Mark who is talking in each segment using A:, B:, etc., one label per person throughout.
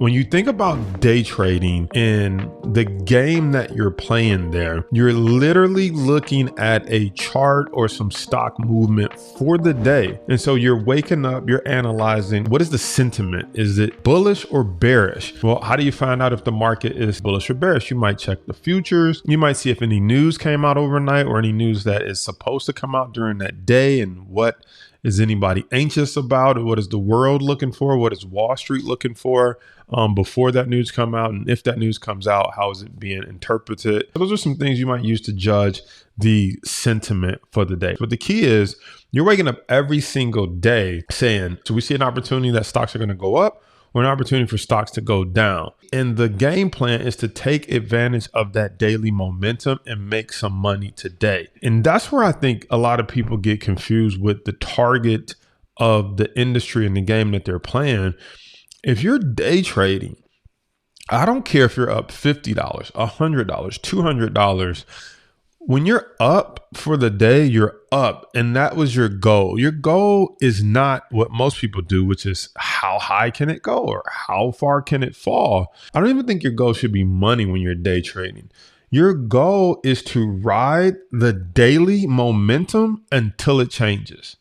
A: When you think about day trading in the game that you're playing there, you're literally looking at a chart or some stock movement for the day. And so you're waking up, you're analyzing, what is the sentiment? Is it bullish or bearish? Well, how do you find out if the market is bullish or bearish? You might check the futures. You might see if any news came out overnight or any news that is supposed to come out during that day, and what is anybody anxious about? What is the world looking for? What is Wall Street looking for before that news come out? And if that news comes out, how is it being interpreted? Those are some things you might use to judge the sentiment for the day. But the key is you're waking up every single day saying, so we see an opportunity that stocks are going to go up, or an opportunity for stocks to go down. And the game plan is to take advantage of that daily momentum and make some money today. And that's where I think a lot of people get confused with the target of the industry and the game that they're playing. If you're day trading, I don't care if you're up $50, $100, $200. When you're up for the day, you're up, and that was your goal. Your goal is not what most people do, which is how high can it go or how far can it fall. I don't even think your goal should be money when you're day trading. Your goal is to ride the daily momentum until it changes.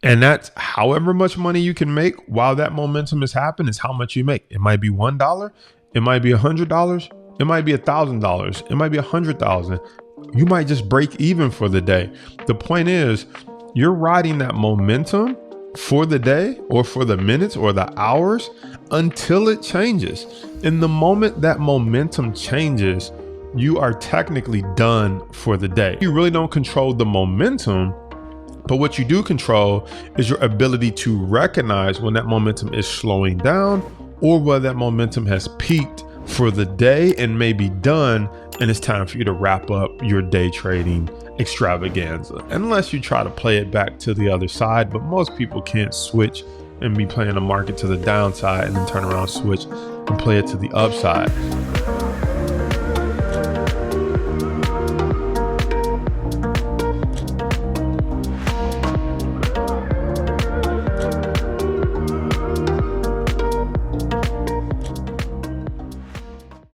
A: And that's however much money you can make while that momentum is happening is how much you make. It might be $1. It might be $100. It might be $1,000. It might be $100,000. You might just break even for the day. The point is, you're riding that momentum for the day or for the minutes or the hours until it changes. And the moment that momentum changes, you are technically done for the day. You really don't control the momentum, but what you do control is your ability to recognize when that momentum is slowing down or whether that momentum has peaked for the day and may be done, and it's time for you to wrap up your day trading extravaganza. Unless you try to play it back to the other side, but most people can't switch and be playing the market to the downside and then turn around, switch and play it to the upside.